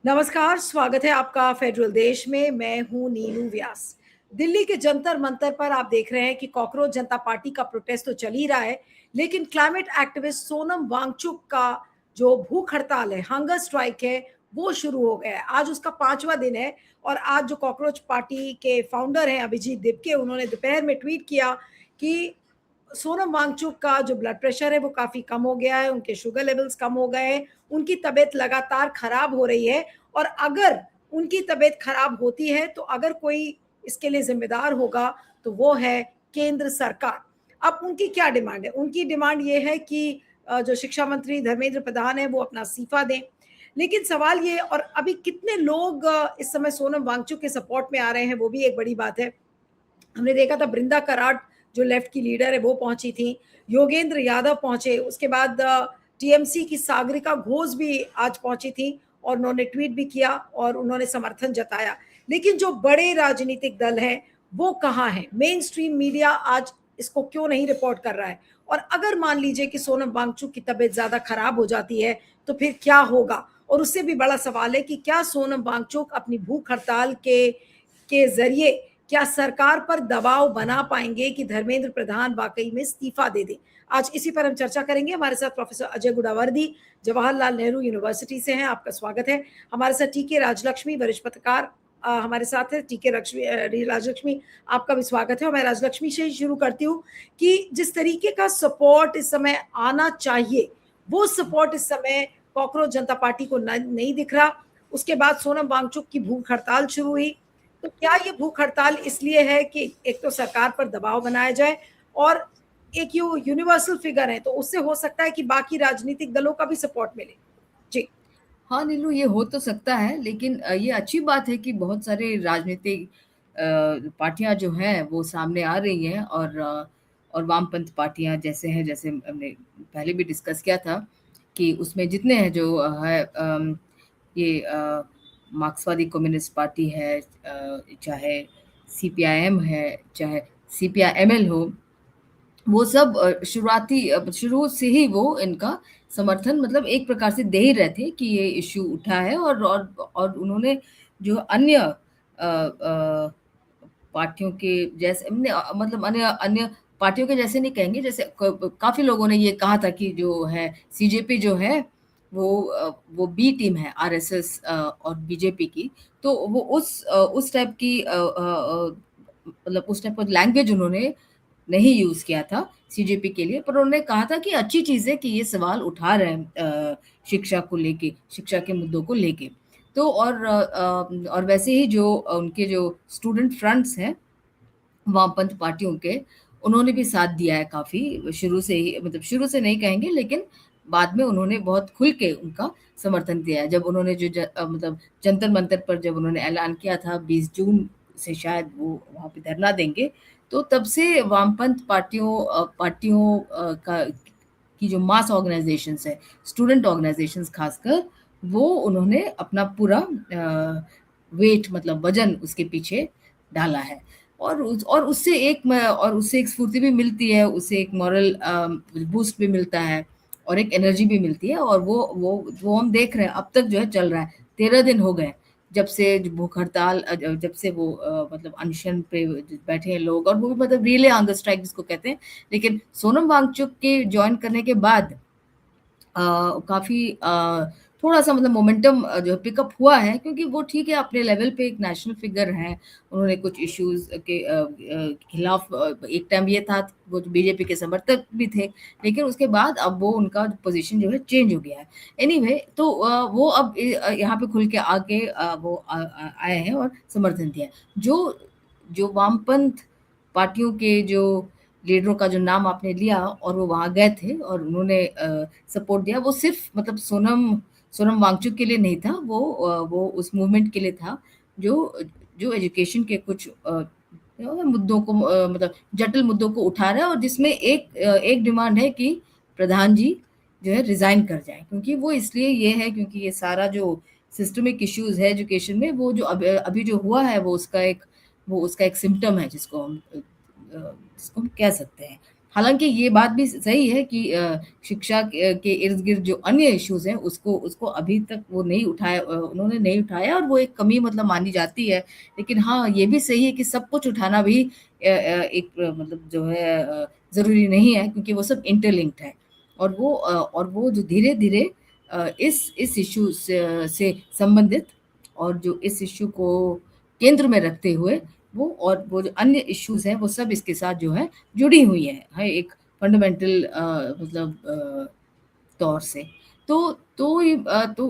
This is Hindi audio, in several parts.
नमस्कार, स्वागत है आपका फेडरल देश में। मैं हूं नीनू व्यास। दिल्ली के जंतर मंतर पर आप देख रहे हैं कि कॉकरोच जनता पार्टी का प्रोटेस्ट तो चल ही रहा है, लेकिन क्लाइमेट एक्टिविस्ट सोनम वांगचुक का जो भूख हड़ताल है, हंगर स्ट्राइक है, वो शुरू हो गया है। आज उसका 5वां दिन है और आज जो कॉकरोच पार्टी के फाउंडर हैं अभिजीत दिपके, उन्होंने दोपहर में ट्वीट किया कि सोनम वांगचुक का जो ब्लड प्रेशर है वो काफ़ी कम हो गया है, उनके शुगर लेवल्स कम हो गए हैं, उनकी तबीयत लगातार खराब हो रही है और अगर उनकी तबीयत खराब होती है तो अगर कोई इसके लिए ज़िम्मेदार होगा तो वो है केंद्र सरकार। अब उनकी क्या डिमांड है? उनकी डिमांड ये है कि जो शिक्षा मंत्री धर्मेंद्र प्रधान हैं वो अपना इस्तीफ़ा दें। लेकिन सवाल ये और अभी कितने लोग इस समय सोनम वांगचुक के सपोर्ट में आ रहे हैं वो भी एक बड़ी बात है। हमने देखा था बृंदा कराट जो लेफ्ट की लीडर है वो पहुंची थी, योगेंद्र यादव पहुंचे, उसके बाद टीएमसी की सागरिका घोष भी आज पहुंची थी और उन्होंने ट्वीट भी किया और उन्होंने समर्थन जताया। लेकिन जो बड़े राजनीतिक दल हैं वो कहाँ हैं? मेन स्ट्रीम मीडिया आज इसको क्यों नहीं रिपोर्ट कर रहा है? और अगर मान लीजिए कि सोनम वांगचुक की तबीयत ज्यादा खराब हो जाती है तो फिर क्या होगा? और उससे भी बड़ा सवाल है कि क्या सोनम वांगचुक अपनी भूख हड़ताल के जरिए क्या सरकार पर दबाव बना पाएंगे कि धर्मेंद्र प्रधान वाकई में इस्तीफा दे दें? आज इसी पर हम चर्चा करेंगे। हमारे साथ प्रोफेसर अजय गुडावर्दी जवाहरलाल नेहरू यूनिवर्सिटी से हैं, आपका स्वागत है। हमारे साथ टीके राजलक्ष्मी वरिष्ठ पत्रकार हमारे साथ है। टीके राजलक्ष्मी, आपका भी स्वागत है और मैं राजलक्ष्मी से ही शुरू करती हूँ कि जिस तरीके का सपोर्ट इस समय आना चाहिए वो सपोर्ट इस समय कॉकरोच जनता पार्टी को नहीं दिख रहा। उसके बाद सोनम वांगचुक की भूख हड़ताल शुरू हुई। तो क्या ये भूख हड़ताल इसलिए है कि एक तो सरकार पर दबाव बनाया जाए और एक यू यूनिवर्सल फिगर है तो उससे हो सकता है कि बाकी राजनीतिक दलों का भी सपोर्ट मिले? जी। हाँ, नीलू, ये हो तो सकता है, लेकिन ये अच्छी बात है कि बहुत सारे राजनीतिक पार्टियाँ जो हैं वो सामने आ रही हैं और वामपंथ पार्टियाँ जैसे हैं, जैसे हमने पहले भी डिस्कस किया था कि उसमें जितने हैं जो है ये मार्क्सवादी कम्युनिस्ट पार्टी है, चाहे सीपीआईएम है, चाहे सीपीआईएमएल हो, वो सब शुरू से ही वो इनका समर्थन मतलब एक प्रकार से दे ही रहे थे कि ये इश्यू उठा है और उन्होंने जो अन्य पार्टियों के जैसे मतलब अन्य अन्य पार्टियों के जैसे नहीं कहेंगे, जैसे काफ़ी लोगों ने ये कहा था कि जो है सीजेपी जो है वो बी टीम है आरएसएस और बीजेपी की। तो वो उस टाइप की मतलब उस टाइप का लैंग्वेज उन्होंने नहीं यूज़ किया था सीजेपी के लिए, पर उन्होंने कहा था कि अच्छी चीज़ है कि ये सवाल उठा रहे हैं शिक्षा को लेके, शिक्षा के मुद्दों को लेके। तो और वैसे ही जो उनके जो स्टूडेंट फ्रंट्स हैं, वामपंथ पार्टियों के, उन्होंने भी साथ दिया है काफ़ी शुरू से ही, मतलब शुरू से नहीं कहेंगे, लेकिन बाद में उन्होंने बहुत खुल के उनका समर्थन दिया है। जब उन्होंने मतलब जंतर मंतर पर जब उन्होंने ऐलान किया था 20 जून से शायद वो वहाँ पे धरना देंगे, तो तब से वामपंथ पार्टियों का की जो मास ऑर्गेनाइजेशंस है, स्टूडेंट ऑर्गेनाइजेशंस खासकर, वो उन्होंने अपना पूरा वेट मतलब वजन उसके पीछे डाला है। और उससे एक स्फूर्ति भी मिलती है, उससे एक मॉरल बूस्ट भी मिलता है और एक एनर्जी भी मिलती है। और वो हम देख रहे हैं अब तक जो है चल रहा है। 13 दिन हो गए जब से भूख हड़ताल जब से वो मतलब अनशन पे बैठे हैं लोग, और वो भी मतलब रिले हंगर स्ट्राइक जिसको कहते हैं। लेकिन सोनम वांगचुक के ज्वाइन करने के बाद काफ़ी थोड़ा-सा मतलब मोमेंटम जो है पिकअप हुआ है, क्योंकि वो ठीक है अपने लेवल पे एक नेशनल फिगर हैं। उन्होंने कुछ इश्यूज़ के खिलाफ एक टाइम ये था वो जो बीजेपी के समर्थक भी थे, लेकिन उसके बाद अब वो उनका पोज़ीशन जो है चेंज हो गया है। एनीवे तो वो अब यहाँ पे खुल के आके वो आए हैं और समर्थन दिया है। जो जो वामपंथ पार्टियों के जो लीडरों का जो नाम आपने लिया और वो वहाँ गए थे और उन्होंने सपोर्ट दिया, वो सिर्फ मतलब सोनम वांगचुक के लिए नहीं था, वो उस मूवमेंट के लिए था जो जो एजुकेशन के कुछ मुद्दों को मतलब जटिल मुद्दों को उठा रहा है, और जिसमें एक डिमांड है कि प्रधान जी जो है रिजाइन कर जाएं, क्योंकि वो इसलिए ये है क्योंकि ये सारा जो सिस्टमिक इश्यूज है एजुकेशन में, वो जो अभी जो हुआ है वो उसका एक सिम्टम है जिसको हम कह सकते हैं। हालांकि ये बात भी सही है कि शिक्षा के इर्द गिर्द जो अन्य इश्यूज हैं उसको उसको अभी तक वो नहीं उठाया, उन्होंने नहीं उठाया, और वो एक कमी मतलब मानी जाती है। लेकिन हाँ, ये भी सही है कि सब कुछ उठाना भी एक मतलब जो है जरूरी नहीं है, क्योंकि वो सब इंटरलिंक्ड है। और वो जो धीरे धीरे इस इशू से संबंधित, और जो इस इशू को केंद्र में रखते हुए वो, और वो जो अन्य इश्यूज हैं वो सब इसके साथ जो है जुड़ी हुई है एक फंडामेंटल मतलब तौर से। तो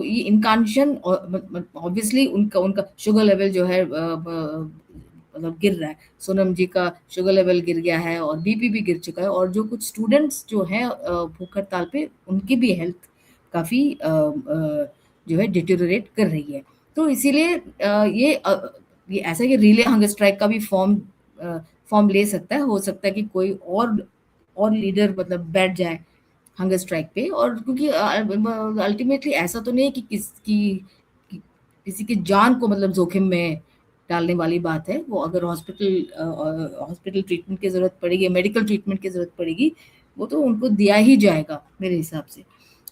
ये इनकांशन ऑब्वियसली उनका उनका शुगर लेवल जो है मतलब गिर रहा है। सोनम जी का शुगर लेवल गिर गया है और बीपी भी गिर चुका है, और जो कुछ स्टूडेंट्स जो हैं भूख हड़ताल पे, उनकी भी हेल्थ काफ़ी जो है डिटेरियोरेट कर रही है। तो इसीलिए ये ऐसा कि रिले हंगर स्ट्राइक का भी फॉर्म ले सकता है। हो सकता है कि कोई और लीडर मतलब बैठ जाए हंगर स्ट्राइक पे, और क्योंकि अल्टीमेटली ऐसा तो नहीं है कि किसी की जान को मतलब जोखिम में डालने वाली बात है। वो अगर हॉस्पिटल ट्रीटमेंट की जरूरत पड़ेगी, मेडिकल ट्रीटमेंट की जरूरत पड़ेगी, वो तो उनको दिया ही जाएगा मेरे हिसाब से।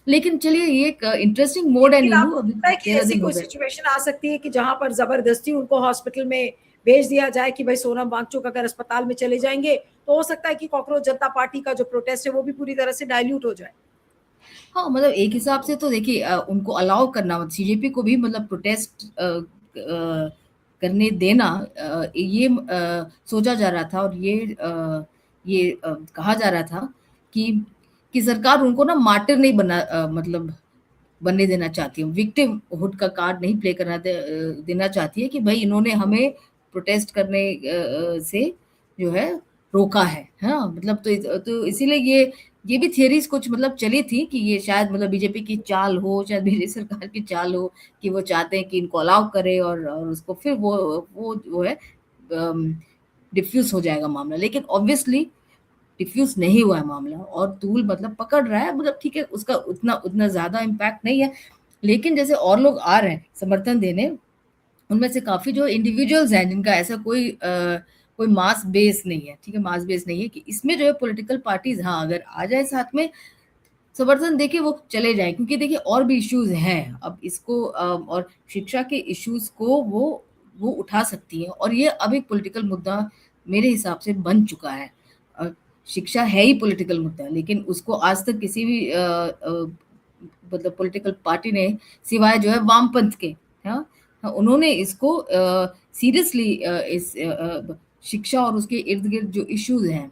लेकिन चलिए, ये एक इंटरेस्टिंग मोड है लेकिन नीलू। आपको अभी लगता है कि 13 ऐसी दिन हो कोई गए। सिचुएशन आ सकती है कि जहां पर जबरदस्ती उनको हॉस्पिटल में भेज दिया जाए कि भाई सोनम वांगचुक अगर अस्पताल में चले जाएंगे तो हो सकता है कि कॉकरोच जनता पार्टी का जो प्रोटेस्ट है वो भी पूरी तरह से डाइल्यूट हो जाए? हाँ, मतलब एक हिसाब से तो देखिए उनको अलाउ करना, मतलब सीजेपी को भी मतलब प्रोटेस्ट करने देना, ये सोचा जा रहा था, और ये कहा जा रहा था कि सरकार उनको ना मार्टिर नहीं मतलब बनने देना चाहती है, विक्टिम हुड का कार्ड नहीं प्ले देना चाहती है कि भाई इन्होंने हमें प्रोटेस्ट करने से जो है रोका है। हाँ, मतलब तो इसीलिए ये भी थियरीज कुछ मतलब चली थी कि ये शायद मतलब बीजेपी की चाल हो, शायद बीजेपी सरकार की चाल हो, कि वो चाहते हैं कि इनको अलाउ करे, और उसको फिर वो है डिफ्यूज हो जाएगा मामला। लेकिन ऑब्वियसली डिफ्यूज नहीं हुआ है मामला, और तूल मतलब पकड़ रहा है। मतलब ठीक है, उसका उतना उतना ज्यादा इम्पैक्ट नहीं है। लेकिन जैसे और लोग आ रहे हैं समर्थन देने, उनमें से काफी जो इंडिविजुअल्स हैं जिनका ऐसा कोई मास बेस नहीं है, ठीक है, मास बेस नहीं है, कि इसमें जो है पॉलिटिकल पार्टीज हाँ अगर आ जाए साथ में समर्थन देके वो चले जाए, क्योंकि देखिए और भी इश्यूज हैं अब इसको और शिक्षा के इश्यूज को वो उठा सकती है, और ये अब एक पॉलिटिकल मुद्दा मेरे हिसाब से बन चुका है। शिक्षा है ही पॉलिटिकल मुद्दा, लेकिन उसको आज तक किसी भी मतलब पॉलिटिकल पार्टी ने, सिवाय जो है वामपंथ के, हाँ, उन्होंने इसको सीरियसली इस शिक्षा और उसके इर्द गिर्द जो इश्यूज हैं,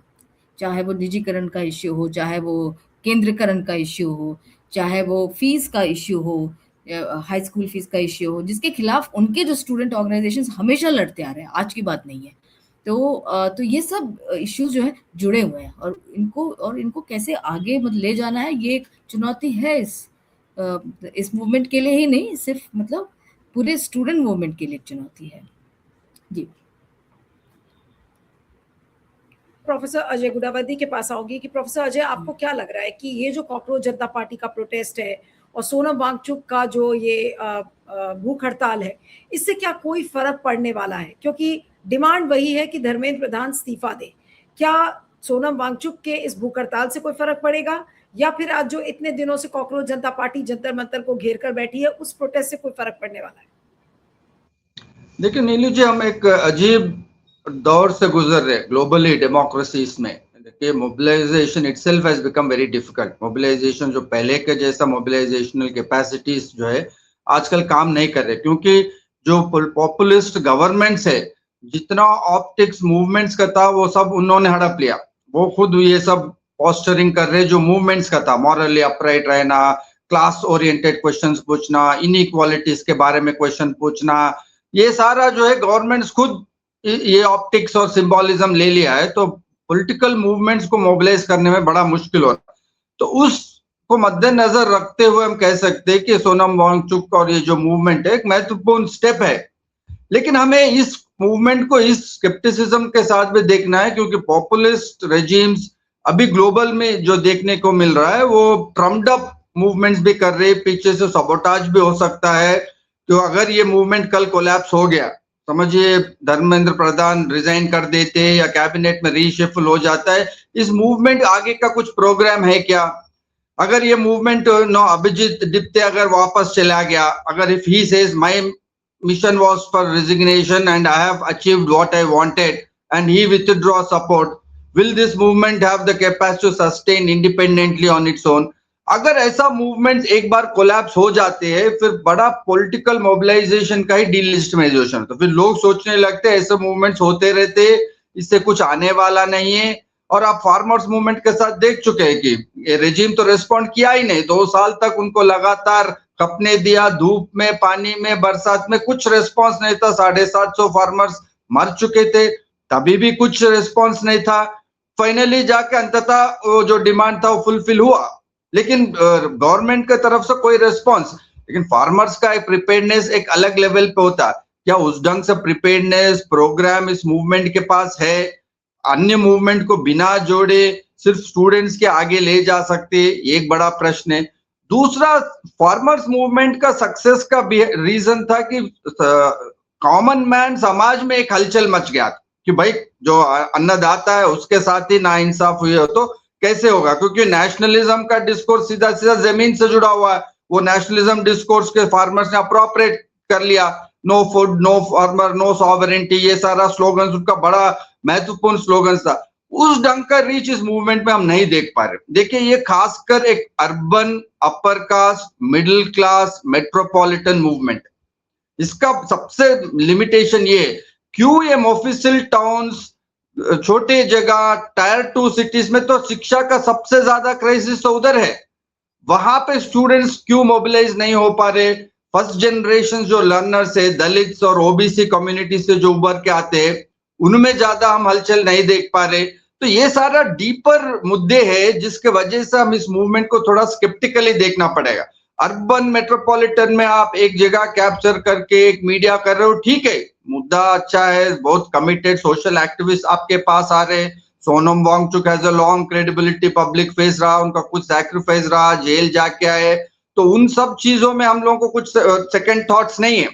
चाहे वो निजीकरण का इश्यू हो, चाहे वो केंद्रीकरण का इश्यू हो, चाहे वो फीस का इश्यू हो, हाई स्कूल फीस का इश्यू हो, जिसके खिलाफ उनके जो स्टूडेंट ऑर्गेनाइजेशंस हमेशा लड़ते आ रहे हैं, आज की बात नहीं है। तो ये सब इश्यूज जो है जुड़े हुए हैं, और इनको कैसे आगे मतलब ले जाना है, ये एक चुनौती है इस मूवमेंट के लिए ही नहीं, सिर्फ मतलब पूरे स्टूडेंट मूवमेंट के लिए चुनौती है। जी, प्रोफेसर अजय गुडावदी के पास आऊंगी कि प्रोफेसर अजय, आपको क्या लग रहा है कि ये जो कॉकरोच जनता पार्टी का प्रोटेस्ट है और सोनम वांगचुक का जो ये भूख हड़ताल है, इससे क्या कोई फर्क पड़ने वाला है? क्योंकि डिमांड वही है कि धर्मेंद्र प्रधान इस्तीफा दे। क्या सोनम वांगचुक के इस भूख हड़ताल से कोई फर्क पड़ेगा, या फिर आज जो इतने दिनों से कॉकरोच जनता पार्टी जंतर मंतर को घेर कर बैठी है उस प्रोटेस्ट से कोई फर्क पड़ने वाला है? देखिए नीलू जी, हम एक अजीब दौर से गुजर रहे ग्लोबली डेमोक्रेसीज में। देखिए, mobilisation itself has become very difficult. Mobilisation जो पहले के जैसा मोबिलाइजेशनल कैपेसिटीज जो है आजकल काम नहीं कर रहे, क्योंकि जो पॉपुलिस्ट गवर्नमेंट्स है, जितना ऑप्टिक्स मूवमेंट्स का था वो सब उन्होंने हड़प लिया। वो खुद ये सब पोस्टरिंग कर रहे जो मूवमेंट्स का था, मॉरली अपराइट रहना, क्लास ओरिएंटेड क्वेश्चंस पूछना, इनइक्वालिटीज के बारे में क्वेश्चन पूछना, ये सारा जो है गवर्नमेंट्स खुद ये ऑप्टिक्स और सिंबॉलिज्म ले लिया है। तो पॉलिटिकल मूवमेंट्स को मोबिलाइज करने में बड़ा मुश्किल हो रहा है। तो उसको मद्देनजर रखते हुए हम कह सकते हैं कि सोनम वांगचुक और ये जो मूवमेंट है एक महत्वपूर्ण स्टेप है। लेकिन हमें इस मूवमेंट को इस स्केप्टिसिज्म के साथ भी देखना है, क्योंकि पॉपुलिस्ट रेजिम्स अभी ग्लोबल में जो देखने को मिल रहा है वो ट्रम्ड अप मूवमेंट्स भी कर रहे हैं, पीछे से सबोटाज भी हो सकता है। तो अगर ये मूवमेंट कल कोलैप्स हो गया समझिए धर्मेंद्र प्रधान रिजाइन कर देते हैं या कैबिनेट में रीशफल हो जाता है, इस मूवमेंट आगे का कुछ प्रोग्राम है क्या? अगर ये मूवमेंट अभिजीत दिप्ते अगर वापस चला गया, अगर if he says my mission was for resignation and I have achieved what I wanted and he withdraw support, will this movement have the capacity to sustain independently on its own? अगर ऐसा मूवमेंट एक बार कोलैप्स हो जाते हैं, फिर बड़ा पॉलिटिकल मोबिलाइजेशन का ही डिलेजिटिमाइजेशन, तो फिर लोग सोचने लगते हैं ऐसे मूवमेंट्स होते रहते, इससे कुछ आने वाला नहीं है। और आप फार्मर्स मूवमेंट के साथ देख चुके हैं कि ये रेजिम तो रिस्पॉन्ड किया ही नहीं, 2 साल तक उनको लगातार खपने दिया, धूप में, पानी में, बरसात में, कुछ रिस्पॉन्स नहीं था। 750 फार्मर्स मर चुके थे, तभी भी कुछ रिस्पॉन्स नहीं था। फाइनली जाके अंततः जो डिमांड था वो फुलफिल हुआ, लेकिन गवर्नमेंट की तरफ से कोई रिस्पॉन्स। लेकिन फार्मर्स का एक प्रिपेयर्डनेस एक अलग लेवल पे होता है, क्या उस ढंग से प्रिपेयर्डनेस प्रोग्राम इस मूवमेंट के पास है? अन्य मूवमेंट को बिना जोड़े सिर्फ स्टूडेंट्स के आगे ले जा सकते, ये एक बड़ा प्रश्न है। दूसरा, फार्मर्स मूवमेंट का सक्सेस का रीजन था कि कॉमन मैन समाज में एक हलचल मच गया था कि भाई जो अन्नदाता है उसके साथ ही नाइंसाफ हुई हो तो कैसे होगा, क्योंकि नेशनलिज्म का डिस्कोर्स सीधा सीधा जमीन से जुड़ा हुआ है। वो नेशनलिज्म डिस्कोर्स के फार्मर्स ने अप्रोप्रिएट कर लिया, no food, no farmer, no sovereignty, ये सारा स्लोगन उनका बड़ा महत्वपूर्ण स्लोगन था। उस ढंग का रीच इस मूवमेंट में हम नहीं देख पा रहे। देखिए, ये खासकर एक urban, upper caste, middle class, metropolitan movement, इसका सबसे लिमिटेशन ये, क्यों ये मोफिसिल टाउन्स, छोटे जगह, टायर 2 सिटीज में तो शिक्षा का सबसे ज्यादा क्राइसिस तो उधर है, वहां पे स्टूडेंट्स क्यों मोबिलाइज नहीं हो पा रहे? फर्स्ट जनरेशन जो लर्नर्स है, दलित्स और ओबीसी कम्युनिटी से जो उभर के आते हैं, उनमें ज्यादा हम हलचल नहीं देख पा रहे। तो ये सारा डीपर मुद्दे हैं जिसके वजह से हम इस मूवमेंट को थोड़ा स्केप्टिकली देखना पड़ेगा। अर्बन मेट्रोपॉलिटन में आप एक जगह कैप्चर करके एक मीडिया कर रहे हो, ठीक है, मुद्दा अच्छा है, बहुत कमिटेड सोशल एक्टिविस्ट आपके पास आ रहे हैं। Sonam Wangchuk has a long credibility, public face रहा, उनका कुछ सैक्रिफाइस रहा, जेल जाके आए, तो उन सब चीजों में हम लोगों को कुछ सेकंड थॉट्स नहीं है।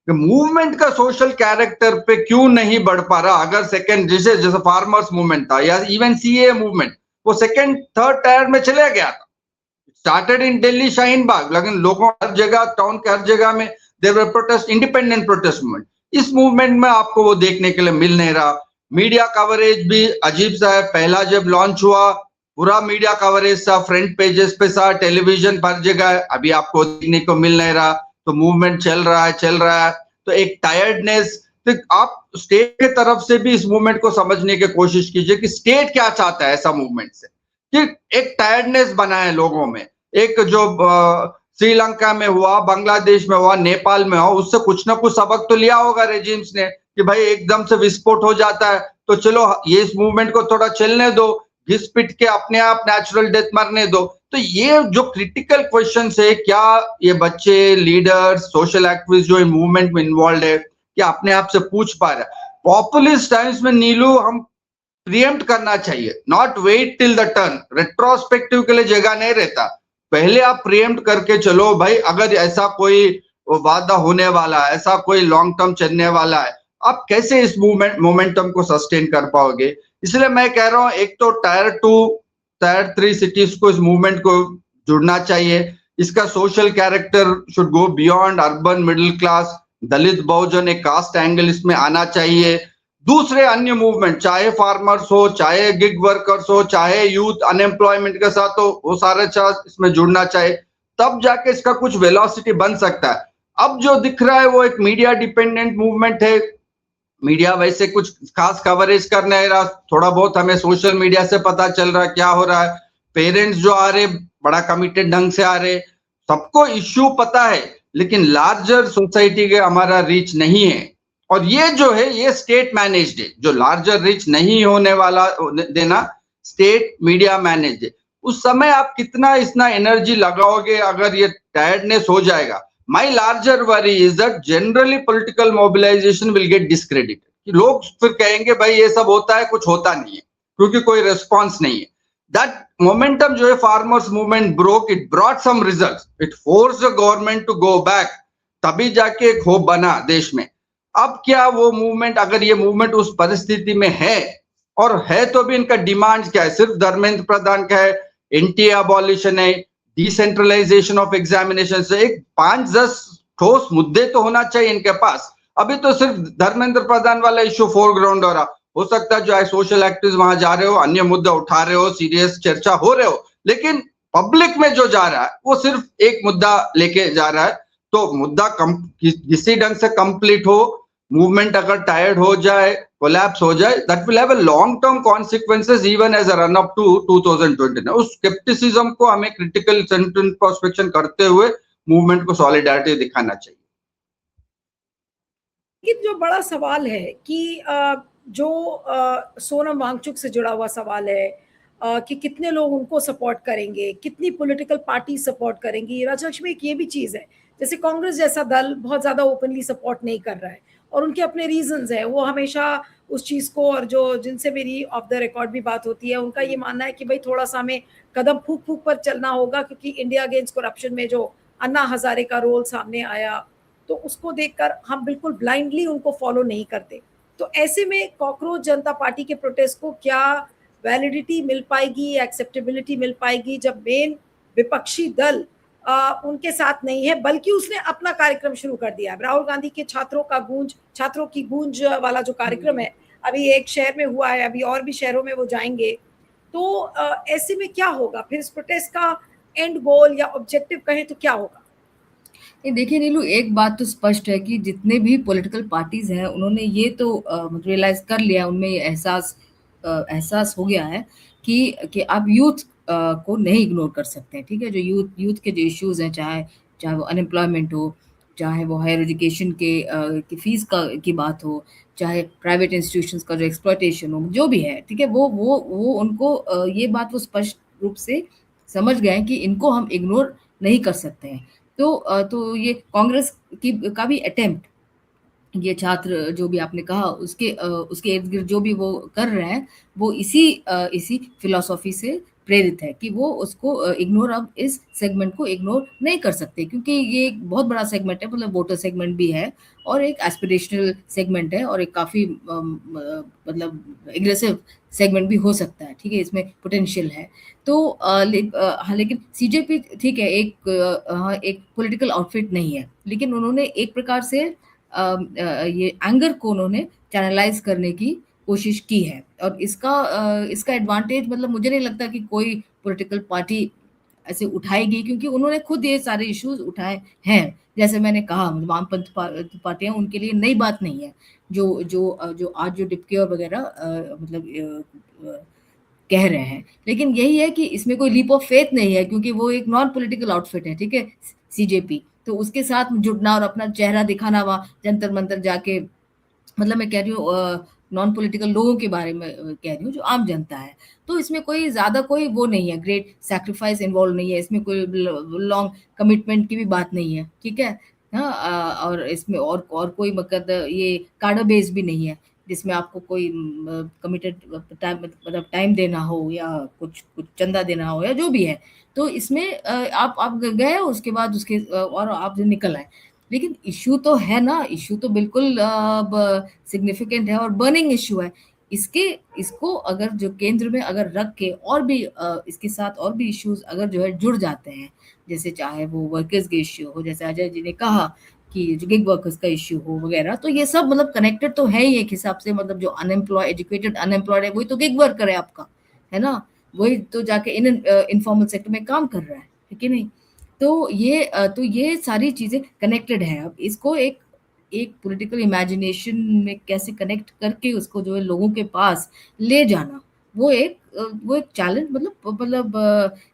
मूवमेंट का सोशल कैरेक्टर पे क्यों नहीं बढ़ पा रहा? अगर सेकंड, जैसे फार्मर्स मूवमेंट था या इवन सीए मूवमेंट, वो सेकंड थर्ड टायर में चले गया था। स्टार्टेड इन दिल्ली, शाहीन बाग, लेकिन लोगों हर जगह, टाउन के हर जगह में there were protest, independent protest movement. इस मूवमेंट में आपको वो देखने के लिए मिल नहीं रहा। मीडिया कवरेज भी अजीब सा है। पहला जब लॉन्च हुआ, पूरा मीडिया कवरेज था, फ्रंट पेजेस पे था, टेलीविजन हर जगह है, अभी आपको देखने को मिल नहीं रहा। तो मूवमेंट चल रहा है, तो एक टायर्डनेस। तो आप स्टेट के तरफ से भी इस मूवमेंट को समझने की कोशिश कीजिए कि स्टेट क्या चाहता है ऐसा मूवमेंट से, कि एक टायर्डनेस बना है लोगों में। एक जो श्रीलंका में हुआ, बांग्लादेश में हुआ, नेपाल में हुआ, उससे कुछ ना कुछ सबक तो लिया होगा रेजिम्स ने कि भाई एकदम से विस्फोट हो जाता है तो चलो ये इस मूवमेंट को थोड़ा चलने दो, घिस पिट के अपने आप नेचुरल डेथ मरने दो। तो ये जो क्रिटिकल क्वेश्चन है, क्या ये बच्चे, लीडर्स, सोशल एक्टिविस्ट जो इन मूवमेंट में इन्वॉल्व है, क्या अपने आप से पूछ पा रहे हैं? पॉपुलिस्ट टाइम्स में नीलू, हम प्रिएम्प्ट करना चाहिए, not wait till the turn. Retrospective के लिए जगह नहीं रहता, पहले आप प्रिएम्प्ट करके चलो भाई, अगर ऐसा कोई वादा होने वाला है, ऐसा कोई लॉन्ग टर्म चलने वाला है, आप कैसे इस मोमेंटम को सस्टेन कर पाओगे? इसलिए मैं कह रहा हूं, एक तो टायर 2, टायर 3 सिटीज को इस मूवमेंट को जुड़ना चाहिए। इसका social character should go beyond urban, middle class, Dalit, Bahujan, एक कास्ट एंगल इसमें आना चाहिए। दूसरे अन्य मूवमेंट, चाहे फार्मर्स हो, चाहे गिग वर्कर्स हो, चाहे यूथ अनएम्प्लॉयमेंट के साथ हो, वो सारे चार्ज इसमें जुड़ना चाहिए, तब जाके इसका कुछ वेलोसिटी बन सकता है। अब जो दिख रहा है वो एक मीडिया डिपेंडेंट मूवमेंट है। मीडिया वैसे कुछ खास कवरेज कर नहीं रहा, थोड़ा बहुत हमें सोशल मीडिया से पता चल रहा है क्या हो रहा है। पेरेंट्स जो आ रहे बड़ा कमिटेड ढंग से आ रहे, सबको इश्यू पता है, लेकिन लार्जर सोसाइटी के हमारा रीच नहीं है। और ये जो है ये स्टेट मैनेज्ड है, जो लार्जर रीच नहीं होने वाला देना स्टेट मीडिया मैनेज्ड है। उस समय आप कितना इतना एनर्जी लगाओगे अगर ये टायर्डनेस हो जाएगा? My larger worry is that generally political mobilization will get discredited. लोग फिर कहेंगे भाई ये सब होता है, कुछ होता नहीं है, क्योंकि कोई रिस्पॉन्स नहीं है। दैट मोमेंटम जो है farmers movement broke, it brought some results, it force the government to go back, तभी जाके एक होप बना देश में। अब क्या वो मूवमेंट, अगर ये मूवमेंट उस परिस्थिति में है, और है तो भी इनका डिमांड क्या है? सिर्फ धर्मेंद्र प्रधान का है, एनटीए अबॉलिशन है, डिसेंट्रलाइजेशन ऑफ एग्जामिनेशन से, एक 5-10 ठोस मुद्दे तो होना चाहिए इनके पास। अभी तो सिर्फ धर्मेंद्र प्रधान वाला इश्यू फोरग्राउंड हो रहा। हो सकता है जो है सोशल एक्टिविस्ट वहां जा रहे हो, अन्य मुद्दा उठा रहे हो, सीरियस चर्चा हो रहे हो, लेकिन पब्लिक में जो जा रहा है वो सिर्फ एक मुद्दा लेके जा रहा है। तो मुद्दा किसी ढंग से कंप्लीट हो, मूवमेंट अगर टायर्ड हो जाए, कोलैप्स हो जाए, that will have a long term consequences even as a run up to 2029। उस स्केप्टिसिज्म को हमें क्रिटिकल इंट्रोस्पेक्शन करते हुए मूवमेंट को सॉलिडारिटी दिखाना चाहिए। लेकिन जो बड़ा सवाल है कि जो सोनम वांगचुक से जुड़ा हुआ सवाल है कि कितने लोग उनको सपोर्ट करेंगे, कितनी पॉलिटिकल पार्टी सपोर्ट करेंगी। राजलक्ष्मी, एक ये भी चीज़ है, जैसे कांग्रेस जैसा दल बहुत ज़्यादा ओपनली सपोर्ट नहीं कर रहा है और उनके अपने रीजंस है। वो हमेशा उस चीज़ को, और जो जिनसे मेरी ऑफ द रिकॉर्ड भी बात होती है, उनका ये मानना है कि भाई थोड़ा सा हमें कदम फूक फूक पर चलना होगा, क्योंकि इंडिया अगेंस्ट करप्शन में जो अन्ना हजारे का रोल सामने आया, तो उसको देखकर हम बिल्कुल ब्लाइंडली उनको फॉलो नहीं करते। तो ऐसे में कॉकरोच जनता पार्टी के प्रोटेस्ट को क्या वैलिडिटी मिल पाएगी, एक्सेप्टेबिलिटी मिल पाएगी, जब मेन विपक्षी दल उनके साथ नहीं है, बल्कि उसने अपना कार्यक्रम शुरू कर दिया है। राहुल गांधी के छात्रों की गूंज वाला जो कार्यक्रम है, अभी एक शहर में हुआ है, अभी और भी शहरों में वो जाएंगे। तो ऐसे में क्या होगा फिर? इस प्रोटेस्ट का एंड गोल या ऑब्जेक्टिव कहें तो क्या होगा? देखिए नीलू, एक बात तो स्पष्ट है कि जितने भी पॉलिटिकल पार्टीज हैं उन्होंने ये तो रियलाइज कर लिया, उनमें ये एहसास हो गया है कि आप यूथ को नहीं इग्नोर कर सकते हैं। ठीक है, जो यूथ के जो इश्यूज हैं, चाहे वो अनएम्प्लॉयमेंट हो, चाहे वो हायर एजुकेशन की फीस की बात हो, चाहे प्राइवेट इंस्टीट्यूशंस का जो एक्सप्लॉयटेशन हो, जो भी है, ठीक है, वो उनको ये बात वो स्पष्ट रूप से समझ गए हैं कि इनको हम इग्नोर नहीं कर सकते हैं। तो ये कांग्रेस का भी अटेम्प्ट, ये छात्र जो भी आपने कहा उसके इर्द गिर्द जो भी वो कर रहे हैं, वो इसी फिलॉसफी से प्रेरित है कि वो उसको इग्नोर, अब इस सेगमेंट को इग्नोर नहीं कर सकते, क्योंकि ये एक बहुत बड़ा सेगमेंट है, मतलब वोटर सेगमेंट भी है और एक एस्पिरेशनल सेगमेंट है और एक काफ़ी मतलब एग्रेसिव सेगमेंट भी हो सकता है। ठीक है, इसमें पोटेंशियल है। तो हाँ, लेकिन सीजेपी ठीक है, एक पॉलिटिकल आउटफिट नहीं है, लेकिन उन्होंने एक प्रकार से ये एंगर को उन्होंने चैनलाइज करने की कोशिश की है और इसका एडवांटेज, मतलब मुझे नहीं लगता कि कोई पॉलिटिकल पार्टी ऐसे उठाएगी, क्योंकि उन्होंने खुद ये सारे इश्यूज उठाए हैं। जैसे मैंने कहा, वामपंथ पार्टियां, उनके लिए नई बात नहीं है जो आज जो डिप्टी और वगैरह कह रहे हैं, लेकिन यही है कि इसमें कोई लीप ऑफ फेथ नहीं है, क्योंकि वो एक नॉन पॉलिटिकल आउटफिट है। ठीक है, सीजेपी, तो उसके साथ जुड़ना और अपना चेहरा दिखाना वहाँ जंतर मंतर जाके, मतलब मैं कह रही हूँ नॉन पॉलिटिकल लोगों के बारे में कह रही हूँ, जो आम जनता है, तो इसमें कोई ज्यादा कोई वो नहीं है, ग्रेट सैक्रिफाइस इन्वॉल्व नहीं है, इसमें कोई लॉन्ग कमिटमेंट की भी बात नहीं है। ठीक है, हाँ, और इसमें और कोई मतलब ये कार्डर बेस भी नहीं है जिसमें आपको कोई कमिटेड मतलब टाइम देना हो या कुछ चंदा देना हो या जो भी है। तो इसमें आप गए, उसके बाद उसके और आप निकल आए, लेकिन इश्यू तो है ना, इश्यू तो बिल्कुल सिग्निफिकेंट है और बर्निंग इश्यू है। इसको अगर जो केंद्र में अगर रख के और भी इसके साथ और भी इश्यूज अगर जो है जुड़ जाते हैं, जैसे चाहे वो वर्कर्स के इश्यू हो, जैसे अजय जी ने कहा कि जो गिग वर्कर्स का इश्यू हो वगैरह, तो ये सब मतलब कनेक्टेड तो है ही एक हिसाब से। मतलब जो एजुकेटेड अनएम्प्लॉयड है, वही तो गिग वर्कर है आपका, है ना, वही तो जाके इनफॉर्मल सेक्टर में काम कर रहा है, ठीक है नहीं? तो ये सारी चीजें कनेक्टेड है। अब इसको एक पॉलिटिकल इमेजिनेशन में कैसे कनेक्ट करके उसको जो है लोगों के पास ले जाना, वो एक चैलेंज, मतलब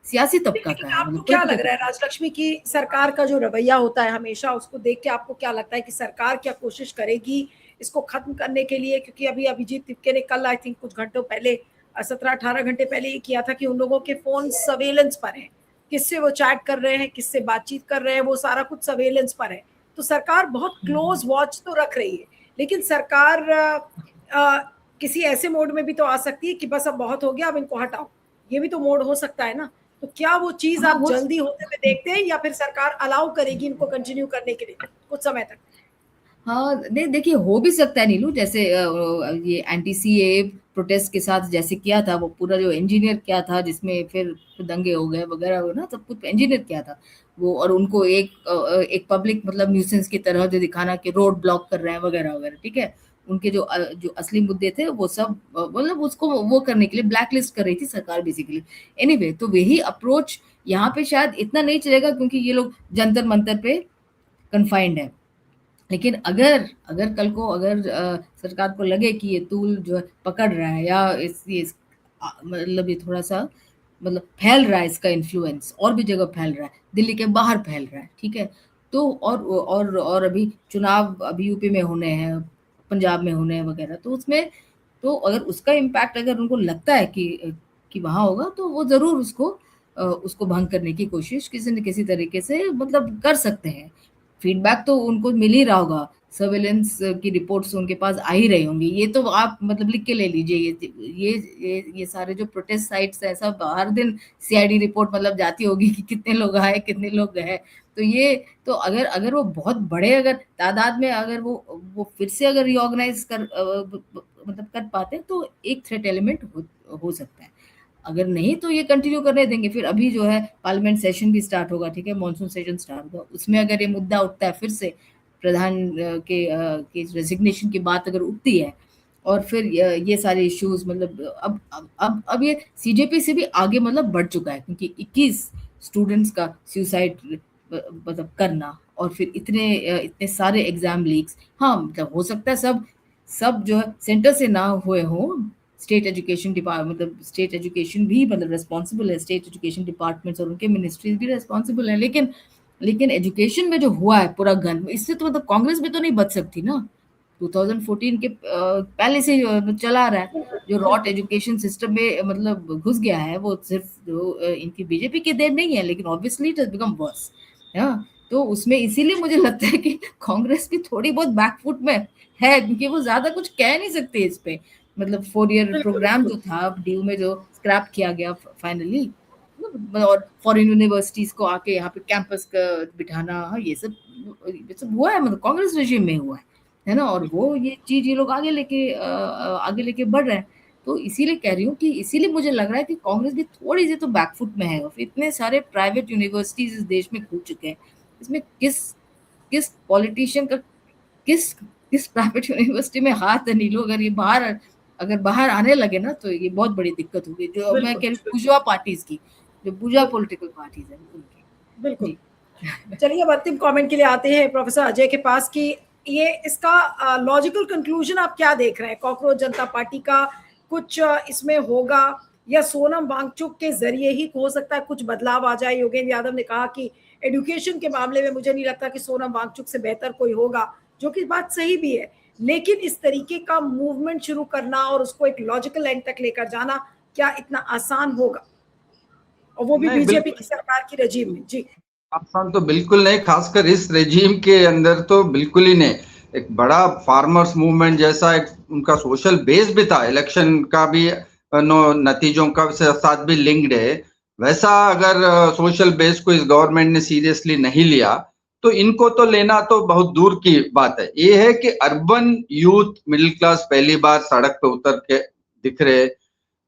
सियासी तबका का है। आपको क्या लग रहा है राजलक्ष्मी की सरकार का जो रवैया होता है हमेशा, उसको देख के आपको क्या लगता है कि सरकार क्या कोशिश करेगी इसको खत्म करने के लिए? क्योंकि अभी अभिजीत तिपके ने कल, आई थिंक कुछ घंटों पहले, 17-18 घंटे पहले ये किया था कि उन लोगों के फोन सर्वेलेंस पर है, किससे वो चैट कर रहे हैं, किससे बातचीत कर रहे हैं, वो सारा कुछ सर्वेलेंस पर है। तो सरकार बहुत क्लोज वॉच तो रख रही है, लेकिन सरकार किसी ऐसे मोड में भी तो आ सकती है कि बस अब बहुत हो गया, अब इनको हटाओ, ये भी तो मोड हो सकता है ना। तो क्या वो चीज आप जल्दी होते हुए देखते हैं या फिर सरकार अलाउ करेगी इनको कंटिन्यू करने के लिए कुछ समय तक? हाँ, नहीं देखिए हो भी सकता है नीलू, जैसे ये एंटी सीए प्रोटेस्ट के साथ जैसे किया था, वो पूरा जो इंजीनियर किया था, जिसमें फिर दंगे हो गए वगैरह ना, सब कुछ इंजीनियर किया था वो। और उनको एक पब्लिक मतलब न्यूसेंस की तरह जो दिखाना कि रोड ब्लॉक कर रहे हैं वगैरह वगैरह, ठीक है। उनके जो असली मुद्दे थे वो सब मतलब उसको वो करने के लिए ब्लैक लिस्ट कर रही थी सरकार बेसिकली। एनीवे, तो वही अप्रोच यहाँ पे शायद इतना नहीं चलेगा, क्योंकि ये लोग जंतर मंतर पे कन्फाइंड है। लेकिन अगर अगर कल को अगर सरकार को लगे कि ये टूल जो है पकड़ रहा है, या मतलब ये थोड़ा सा मतलब फैल रहा है, इसका इन्फ्लुएंस और भी जगह फैल रहा है, दिल्ली के बाहर फैल रहा है, ठीक है। तो और अभी चुनाव अभी यूपी में होने हैं, पंजाब में होने हैं वगैरह, तो उसमें तो अगर उसका इम्पैक्ट अगर उनको लगता है कि वहां होगा, तो वो जरूर उसको भंग करने की कोशिश किसी न किसी तरीके से मतलब कर सकते हैं। फीडबैक तो उनको मिल ही रहा होगा, सर्वेलेंस की रिपोर्ट्स उनके पास आ ही रही होंगी। ये तो आप मतलब लिख के ले लीजिए, ये सारे जो प्रोटेस्ट साइट्स है सब हर दिन सीआईडी रिपोर्ट मतलब जाती होगी कि कितने लोग आए कितने लोग गए। तो ये तो अगर अगर वो बहुत बड़े अगर तादाद में अगर वो फिर से अगर रिऑर्गेनाइज मतलब कर पाते हैं, तो एक थ्रेट एलिमेंट हो सकता है। अगर नहीं तो ये कंटिन्यू करने देंगे। फिर अभी जो है पार्लियामेंट सेशन भी स्टार्ट होगा, ठीक है, मॉनसून सेशन स्टार्ट होगा, उसमें अगर ये मुद्दा उठता है फिर से, प्रधान के रेजिग्नेशन की बात अगर उठती है, और फिर ये सारे इश्यूज मतलब अब ये सीजेपी से भी आगे मतलब बढ़ चुका है, क्योंकि 21 स्टूडेंट्स का सुसाइड मतलब करना, और फिर इतने सारे एग्जाम लीक्स। हाँ, मतलब हो सकता है सब जो है सेंटर से ना हुए हो, स्टेट एजुकेशन डिपार्टमेंट मतलब स्टेट एजुकेशन भी मतलब रेस्पॉन्सिबल है, स्टेट एजुकेशन डिपार्टमेंट्स और उनके मिनिस्ट्रीज भी रेस्पॉन्सिबल है। लेकिन एजुकेशन में जो हुआ है पूरा गन, इससे तो मतलब कांग्रेस भी तो नहीं बच सकती ना। 2014 के पहले से चला रहा है, जो रॉट एजुकेशन सिस्टम में मतलब घुस गया है, वो सिर्फ जो इनकी बीजेपी की देन नहीं है, लेकिन obviously it has become verse. तो उसमें इसीलिए मुझे लगता है कि कांग्रेस भी थोड़ी बहुत बैकफुट में है, क्योंकि वो ज्यादा कुछ कह नहीं सकते इस पे। मतलब 4 ईयर प्रोग्राम जो था ड्यू में जो स्क्रैप किया गया फाइनली, और फॉरेन यूनिवर्सिटीज को आके यहाँ पे कैंपस का बिठाना, ये सब हुआ है, मतलब कांग्रेस रेजिम में हुआ है ना। और वो ये चीज ये लोग आगे लेके बढ़ रहे हैं। तो इसीलिए कह रही हूँ कि इसीलिए मुझे लग रहा है कि कांग्रेस भी थोड़ी सी तो बैकफुट में है। और इतने सारे प्राइवेट यूनिवर्सिटीज इस देश में खुल चुके हैं, इसमें किस किस पॉलिटिशियन का किस किस प्राइवेट यूनिवर्सिटी में हाथ है नीलो। अगर बाहर आने लगे ना, तो ये बहुत बड़ी दिक्कत होगी। जो मैं कह रही हूँ बुर्जुआ पार्टीज की, जो बुर्जुआ पॉलिटिकल पार्टीज है उनकी। बिल्कुल। चलिए अब अंतिम कमेंट के लिए आते हैं प्रोफेसर अजय के पास कि ये इसका लॉजिकल कंक्लूजन आप क्या देख रहे हैं? कॉकरोच जनता पार्टी का कुछ इसमें होगा, या सोनम वांगचुक के जरिए ही हो सकता है कुछ बदलाव आ जाए? योगेंद्र यादव ने कहा कि एजुकेशन के मामले में मुझे नहीं लगता कि सोनम वांगचुक से बेहतर कोई होगा, जो कि बात सही भी है। लेकिन इस तरीके का मूवमेंट शुरू करना और उसको एक लॉजिकल एंड तक लेकर जाना क्या इतना आसान होगा, और वो भी बीजेपी की सरकार की रेजिम में? जी, आसान तो बिल्कुल नहीं, खासकर इस रेजीम के अंदर तो बिल्कुल ही नहीं। एक बड़ा फार्मर्स मूवमेंट जैसा एक उनका सोशल बेस भी था, इलेक्शन का भी नतीजों का साथ भी लिंक्ड है। वैसा अगर सोशल बेस को इस गवर्नमेंट ने सीरियसली नहीं लिया, तो इनको तो लेना तो बहुत दूर की बात है। ये है कि अर्बन यूथ मिडिल क्लास पहली बार सड़क पे उतर के दिख रहे,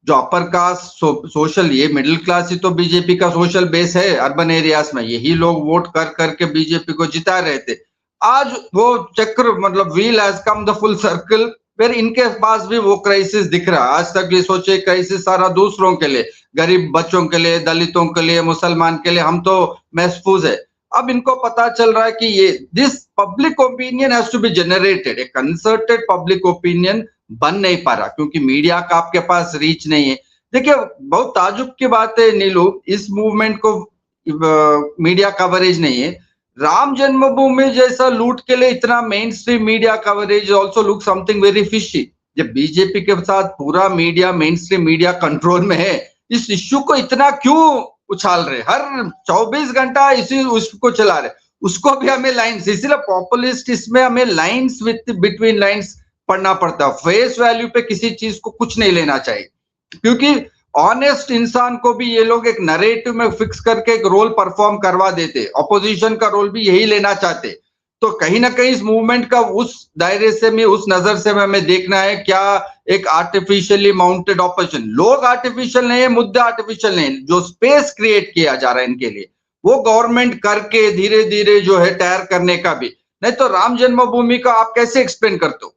जो अपर कास्ट सोशल, ये मिडिल क्लास ही तो बीजेपी का सोशल बेस है अर्बन एरियाज में। यही लोग वोट कर करके बीजेपी को जिता रहे थे। आज वो चक्र मतलब wheel has come the full circle, फिर इनके पास भी वो क्राइसिस दिख रहा है। आज तक ये सोचे क्राइसिस सारा दूसरों के लिए, गरीब बच्चों के लिए, दलितों के लिए, मुसलमान के लिए, हम तो महफूज है। अब इनको पता चल रहा है कि ये this public opinion has to be generated, a concerted public opinion बन नहीं पा रहा, क्योंकि मीडिया का आपके पास रीच नहीं है। देखिए बहुत ताजुब की बात है नीलू, इस मूवमेंट को मीडिया कवरेज नहीं है। राम जन्मभूमि जैसा लूट के लिए इतना main stream media coverage also look something very fishy. जब बीजेपी के साथ पूरा media, main stream media control में है, इस इश्यू को इतना क्यों उछाल रहे? हर 24 घंटा इसी उसको चला रहे, उसको भी हमें लाइन्स, इसीलिए पॉपुलिस्ट इसमें हमें लाइन्स विथ बिटवीन लाइन्स पढ़ना पड़ता है। फेस वैल्यू पे किसी चीज को कुछ नहीं लेना चाहिए, क्योंकि ऑनेस्ट इंसान को भी ये लोग एक नरेटिव में फिक्स करके एक रोल परफॉर्म करवा देते। ऑपोजिशन का रोल भी यही लेना चाहते। तो कहीं ना कहीं इस मूवमेंट का उस दायरे से में, उस नजर से हमें देखना है, क्या एक आर्टिफिशियली माउंटेड ऑपोजिशन, लोग आर्टिफिशियल नहीं है, मुद्दे आर्टिफिशियल नहीं, जो स्पेस क्रिएट किया जा रहा है इनके लिए, वो गवर्नमेंट करके धीरे धीरे जो है तैयार करने का भी। नहीं तो राम जन्मभूमि का आप कैसे एक्सप्लेन करते हो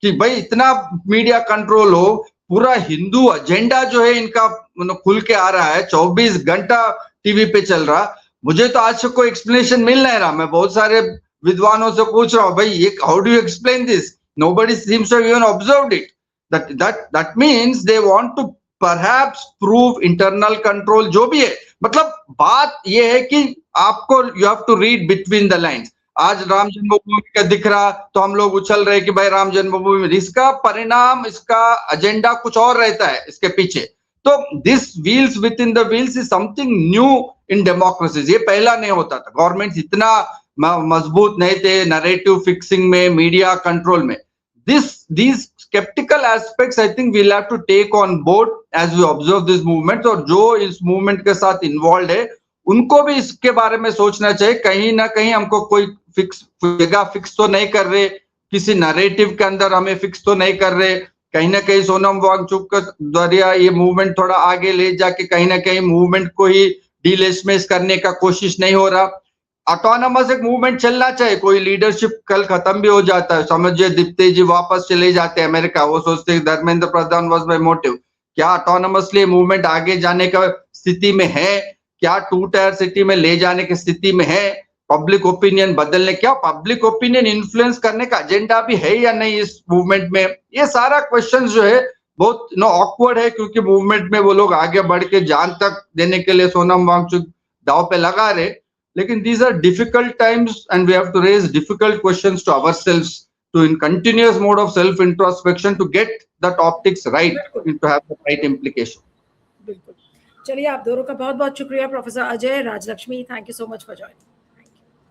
कि भाई इतना मीडिया कंट्रोल हो, पूरा हिंदू एजेंडा जो है इनका खुल के आ रहा है, 24 घंटा टीवी पे चल रहा। मुझे तो आज से कोई एक्सप्लेनेशन मिल नहीं रहा। मैं बहुत सारे विद्वानों से पूछ रहा हूँ, भाई ये how do you explain this, nobody seems to have even observed it. That means they want to perhaps prove internal control, जो भी है। मतलब बात ये है कि आपको you have to read between the lines। आज राम जन्मभूमि का दिख रहा तो हम लोग उछल रहे कि भाई राम जन्मभूमि, इसका परिणाम, इसका एजेंडा कुछ और रहता है इसके पीछे। तो this wheels with in the wheels is something new in democracies. ये पहला नहीं होता था, गवर्नमेंट इतना मजबूत नहीं थे नैरेटिव फिक्सिंग में, मीडिया कंट्रोल में। these skeptical aspects I think we'll have to take on board as we observe this movement। और जो इस मूवमेंट के साथ इन्वॉल्व है उनको भी इसके बारे में सोचना चाहिए, कहीं ना कहीं हमको कोई जगह फिक्स तो नहीं कर रहे, किसी नैरेटिव के अंदर हमें फिक्स तो नहीं कर रहे। कहीं ना कहीं सोनम वांगचुक के द्वारा ये मूवमेंट थोड़ा आगे ले जाके कहीं ना कहीं मूवमेंट को ही डिलेजिटिमाइज करने का कोशिश नहीं हो रहा। ऑटोनमस एक मूवमेंट चलना चाहिए, कोई लीडरशिप कल खत्म भी हो जाता है, समझिए दीप्ति जी वापस चले जाते हैं अमेरिका, वो सोचते हैं Dharmendra Pradhan was my motive. क्या ऑटोनमसली मूवमेंट आगे जाने का स्थिति में है? क्या 2 टायर सिटी में ले जाने की स्थिति में है? पब्लिक ओपिनियन बदलने, क्या पब्लिक ओपिनियन इन्फ्लुएंस करने का एजेंडा भी है या नहीं इस मूवमेंट में? ये सारा क्वेश्चन जो है बहुत ऑकवर्ड है, क्योंकि मूवमेंट में वो लोग आगे बढ़ के जान तक देने के लिए सोनम वांगचुक दाव पे लगा रहे। लेकिन these are difficult times and we have to raise difficult questions to ourselves, to in continuous mode of self introspection to get that optics right, to have the right implication। बिल्कुल। चलिए, आप दोनों का बहुत बहुत शुक्रिया, professor Ajay, Rajalakshmi, thank you so much for joining.